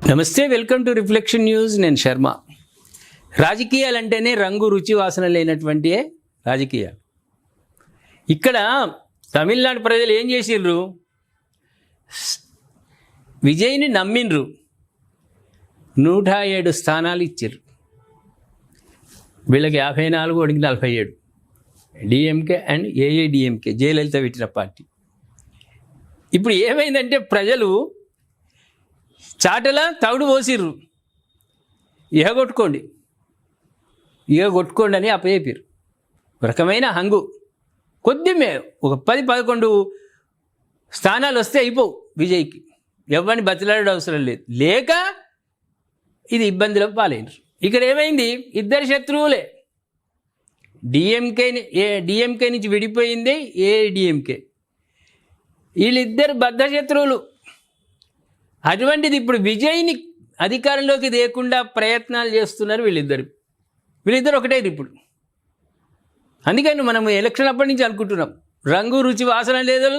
నమస్తే, welcome to reflection news. నేను శర్మ. రాజకీయాలంటేనే రంగు రుచి వాసన లేనటువంటి రాజకీయాలు. ఇక్కడ తమిళనాడు ప్రజలు ఏం చేసిండ్రు? విజయ్ని నమ్మిండ్రు. 107 స్థానాలు ఇచ్చారు. వీళ్ళకి 54, వాడికి 47. డిఎంకే అండ్ ఏఐడిఎంకే, జయలలిత పెట్టిన పార్టీ. ఇప్పుడు ఏమైందంటే ప్రజలు చాటలా తవుడు పోసిర్రు. కొట్టుకోండి అని అప్పచెప్పారు. రకమైన హంగు. కొద్దిమే ఒక 10-11 స్థానాలు వస్తే అయిపోవు విజయ్కి. ఎవరిని బతిలాడే అవసరం లేదు. లేక ఇది ఇబ్బందుల పాలైనరు. ఇక్కడ ఏమైంది? ఇద్దరు శత్రువులే. డిఎంకే నుంచి విడిపోయింది ఏఐడిఎంకే. వీళ్ళిద్దరు బద్ధ శత్రువులు. అటువంటిది ఇప్పుడు విజయ్ని అధికారంలోకి తేకుండా ప్రయత్నాలు చేస్తున్నారు వీళ్ళిద్దరు ఒకటే ఇప్పుడు. అందుకని మనం ఎలక్షన్ అప్పటి నుంచి అనుకుంటున్నాం, రంగు రుచి వాసన లేదు.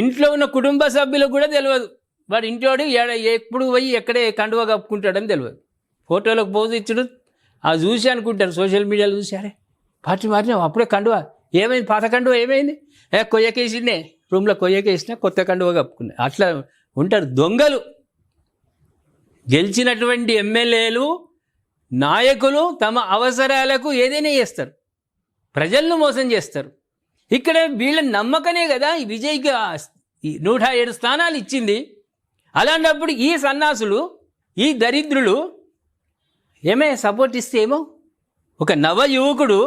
ఇంట్లో ఉన్న కుటుంబ సభ్యులకు కూడా తెలియదు. వాడు ఇంటోడు ఎప్పుడు పోయి ఎక్కడే కండువా కప్పుకుంటాడని తెలియదు. ఫోటోలకు పోజు ఇచ్చుడు అది చూసి అనుకుంటారు, సోషల్ మీడియాలో చూసారే పార్టీ మారినాం అప్పుడే కండువా ఏమైంది, పాత కండువా ఏమైంది, కొయ్యకేసినే రూమ్లో కొయ్యకేసినా కొత్త కండువా కప్పుకున్నా. అట్లా ఉంటారు దొంగలు. గెలిచినటువంటి ఎమ్మెల్యేలు, నాయకులు తమ అవసరాలకు ఏదైనా చేస్తారు, ప్రజలను మోసం చేస్తారు. ఇక్కడ వీళ్ళ నమ్మకనే కదా ఈ విజయ్కి 107 స్థానాలు ఇచ్చింది. అలాంటప్పుడు ఈ సన్నాసులు, ఈ దరిద్రులు సపోర్ట్ ఇస్తే ఏమో. ఒక నవ యువకుడు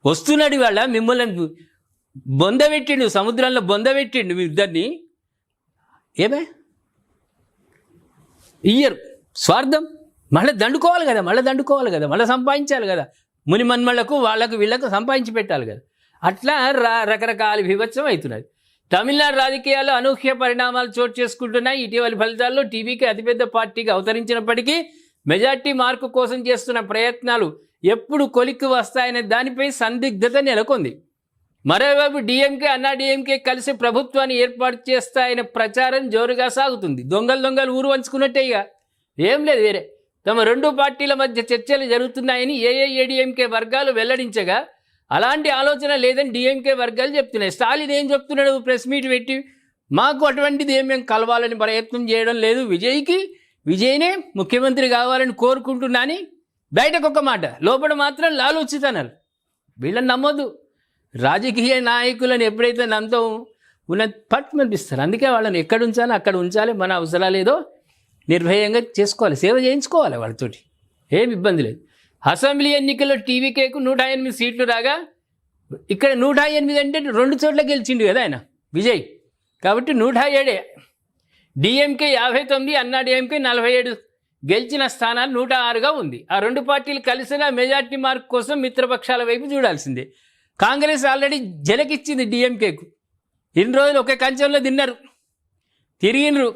వస్తున్నాడు, వాళ్ళ మిమ్మల్ని బొందబెట్టిండు, సముద్రంలో బొందబెట్టిండు మీ ఇద్దరిని. ఇయ్యరు. స్వార్థం. మళ్ళీ దండుకోవాలి కదా, మళ్ళీ సంపాదించాలి కదా. ముని మన్మళ్లకు వాళ్ళకు వీళ్ళకు సంపాదించి పెట్టాలి కదా. అట్లా రకరకాల వివత్సం అవుతున్నది. తమిళనాడు రాజకీయాల్లో అనూహ్య పరిణామాలు చోటు చేసుకుంటున్నాయి. ఇటీవలి ఫలితాల్లో టీవీకి అతిపెద్ద పార్టీగా అవతరించినప్పటికీ మెజార్టీ మార్కు కోసం చేస్తున్న ప్రయత్నాలు ఎప్పుడు కొలిక్కి వస్తాయనే దానిపై సందిగ్ధత నెలకొంది. మరోవైపు డిఎంకే, అన్నా డిఎంకే కలిసి ప్రభుత్వాన్ని ఏర్పాటు చేస్తాయనే ప్రచారం జోరుగా సాగుతుంది. దొంగలు ఊరు వంచుకున్నట్టే. ఇక ఏం లేదు వేరే. తమ రెండు పార్టీల మధ్య చర్చలు జరుగుతున్నాయని ఏఐఏడిఎంకే వర్గాలు వెల్లడించగా అలాంటి ఆలోచన లేదని డిఎంకే వర్గాలు చెప్తున్నాయి. స్టాలిన్ ఏం చెప్తున్నాడు? ప్రెస్ మీట్ పెట్టి మాకు అటువంటిది ఏమేం కలవాలని ప్రయత్నం చేయడం లేదు, విజయ్నే ముఖ్యమంత్రి కావాలని కోరుకుంటున్నాని బయటకు ఒక మాట, లోపల మాత్రం లాలూచితనాలు. వీళ్ళని నమ్మొద్దు. రాజకీయ నాయకులను ఎప్పుడైతే నమ్మతో ఉన్న పట్టుమనిపిస్తారు. అందుకే వాళ్ళని ఎక్కడ ఉంచాలో అక్కడ ఉంచాలి. మన అవసరాలు ఏదో నిర్భయంగా చేసుకోవాలి, సేవ చేయించుకోవాలి వాళ్ళతోటి. ఏం ఇబ్బంది లేదు. అసెంబ్లీ ఎన్నికల్లో టీవీకేకు 108 సీట్లు రాగా ఇక్కడ 108 అంటే 2 చోట్ల గెలిచిండు కదా ఆయన విజయ్. కాబట్టి 107. డిఎంకే 59, అన్నా డిఎంకే 47. గెలిచిన స్థానాలు 106గా ఉంది. ఆ రెండు పార్టీలు కలిసిన మెజార్టీ మార్క్ కోసం మిత్రపక్షాల వైపు చూడాల్సిందే. కాంగ్రెస్ ఆల్రెడీ జలకిచ్చింది డిఎంకేకు. ఇన్ని రోజులు ఒకే కంచెంలో తిన్నారు, తిరిగినరు.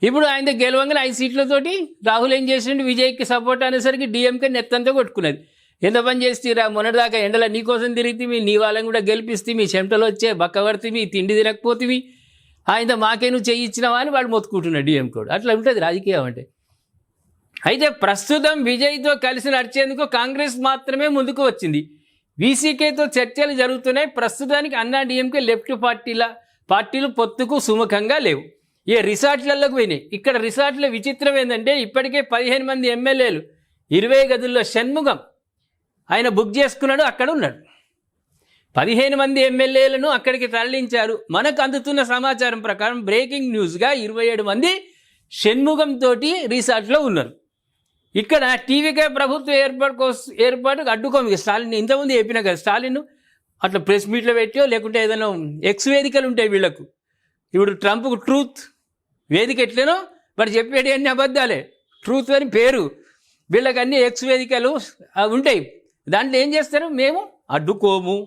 ఇప్పుడు ఆయన గెలవంగానే 5 సీట్లతోటి రాహుల్ ఏం చేసిండు? విజయ్కి సపోర్ట్ అనేసరికి డిఎంకే నెత్తంతా కొట్టుకున్నది. ఎంత పని చేస్తీరా, మొన్నటిదాకా ఎండలో నీకోసం తిరిగితే నీ వాళ్ళని కూడా గెలిపిస్తే మీ చెమటలు వచ్చే బక్క పడితే తిండి తినకపోతే ఆయన మాకే నువ్వు చేయించినావా అని వాడు మొత్తుకుంటున్నాడు డిఎంకోడు. అట్లా ఉంటుంది రాజకీయం అంటే. అయితే ప్రస్తుతం విజయ్తో కలిసి నడిచేందుకు కాంగ్రెస్ మాత్రమే ముందుకు వచ్చింది. వీసీకేతో చర్చలు జరుగుతున్నాయి. ప్రస్తుతానికి అన్నా డిఎంకే లెఫ్ట్ పార్టీలు పొత్తుకు సుముఖంగా లేవు. రిసార్ట్లలోకి పోయినాయి. ఇక్కడ రిసార్ట్ల విచిత్రం ఏంటంటే ఇప్పటికే 15 మంది ఎమ్మెల్యేలు 20 గదుల్లో షణ్ముగం ఆయన బుక్ చేసుకున్నాడు, అక్కడ ఉన్నాడు. 15 మంది ఎమ్మెల్యేలను అక్కడికి తరలించారు. మనకు అందుతున్న సమాచారం ప్రకారం బ్రేకింగ్ న్యూస్గా 27 మంది షణ్ముగంతో రిసార్ట్లో ఉన్నారు. ఇక్కడ టీవీకే ప్రభుత్వ ఏర్పాటుకు అడ్డుకోమి స్టాలిన్ ఇంతకుముందు చెప్పినా కదా. స్టాలిన్ అట్లా ప్రెస్ మీట్లో పెట్టో లేకుంటే ఏదైనా ఎక్స్ వేదికలు ఉంటాయి వీళ్ళకు. ఇప్పుడు ట్రంప్కు ట్రూత్ వేదిక ఎట్లేనో వాడు చెప్పేటి అన్ని అబద్ధాలే. ట్రూత్ అని పేరు. వీళ్ళకి అన్ని ఎక్స్ వేదికలు ఉంటాయి. దాంట్లో ఏం చేస్తారు? మేము అడ్డుకోము,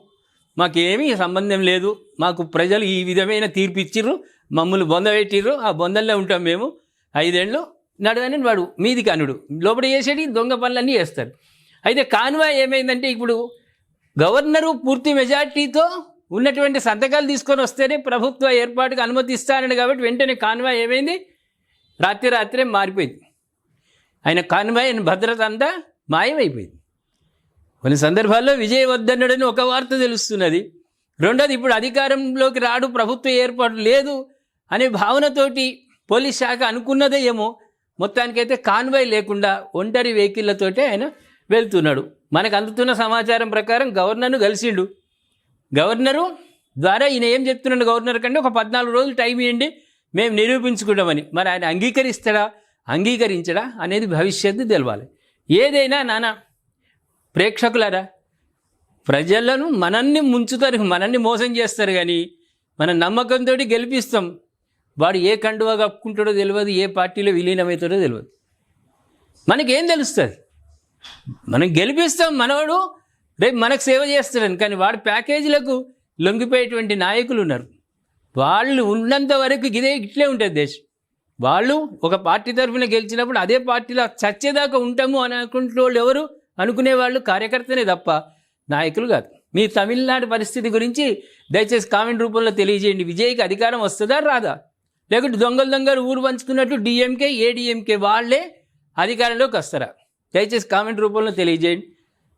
మాకేమీ సంబంధం లేదు, మాకు ప్రజలు ఈ విధమైన తీర్పు ఇచ్చిర్రు, మమ్మల్ని బొందబెట్టిర్రు, ఆ బొందల్లో ఉంటాం మేము 5 ఏళ్ళు నడవని వాడు మీది కానుడు లోపల చేసేటి దొంగ పనులన్నీ చేస్తారు. అయితే కాన్వాయ్ ఏమైందంటే ఇప్పుడు గవర్నరు పూర్తి మెజార్టీతో ఉన్నటువంటి సంతకాలు తీసుకొని వస్తేనే ప్రభుత్వ ఏర్పాటుకు అనుమతి ఇస్తానని కాబట్టి వెంటనే కాన్వాయ్ ఏమైంది రాత్రే మారిపోయింది. ఆయన కాన్వాయ్ ఆయన భద్రత అంతా మాయమైపోయింది. కొన్ని సందర్భాల్లో విజయ్ వద్దన్నాడని ఒక వార్త తెలుస్తున్నది. రెండోది ఇప్పుడు అధికారంలోకి రాడు, ప్రభుత్వ ఏర్పాటు లేదు అనే భావనతోటి పోలీస్ శాఖ అనుకున్నదే ఏమో. మొత్తానికైతే కాన్వాయ్ లేకుండా ఒంటరి వెహికల్లతోటే ఆయన వెళ్తున్నాడు. మనకు అందుతున్న సమాచారం ప్రకారం గవర్నర్ను కలిసిండు. గవర్నరు ద్వారా ఈయన ఏం చెప్తున్నాడు, గవర్నర్ కంటే ఒక 14 రోజులు టైం ఇవ్వండి, మేము నిరూపించుకుంటామని. మరి ఆయన అంగీకరించడా అనేది భవిష్యత్తు తెలవాలి. ఏదైనా నానా ప్రేక్షకులారా, ప్రజలను మనల్ని ముంచుతారు, మనల్ని మోసం చేస్తారు, కానీ మన నమ్మకంతో గెలిపిస్తాం. వాడు ఏ కండువా కప్పుకుంటాడో తెలియదు, ఏ పార్టీలో విలీనమవుతాడో తెలియదు. మనకేం తెలుస్తుంది? మనం గెలిపిస్తాం, మనవాడు రేపు మనకు సేవ చేస్తాడని. కానీ వాడి ప్యాకేజీలకు లొంగిపోయేటువంటి నాయకులు ఉన్నారు. వాళ్ళు ఉన్నంత వరకు ఇట్లే ఉంటుంది దేశం. వాళ్ళు ఒక పార్టీ తరఫున గెలిచినప్పుడు అదే పార్టీలో చచ్చేదాకా ఉంటాము అని అనుకుంటే వాళ్ళు ఎవరు అనుకునేవాళ్ళు కార్యకర్తనే తప్ప నాయకులు కాదు. మీ తమిళనాడు పరిస్థితి గురించి దయచేసి కామెంట్ రూపంలో తెలియజేయండి. విజయ్కి అధికారం వస్తుందా రాదా, లేకుంటే దొంగలు ఊరు పంచుకున్నట్టు డిఎంకే ఏడీఎంకే వాళ్ళే అధికారంలోకి వస్తారా? దయచేసి కామెంట్ రూపంలో తెలియజేయండి.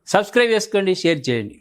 సబ్స్క్రైబ్ చేసుకోండి, షేర్ చేయండి.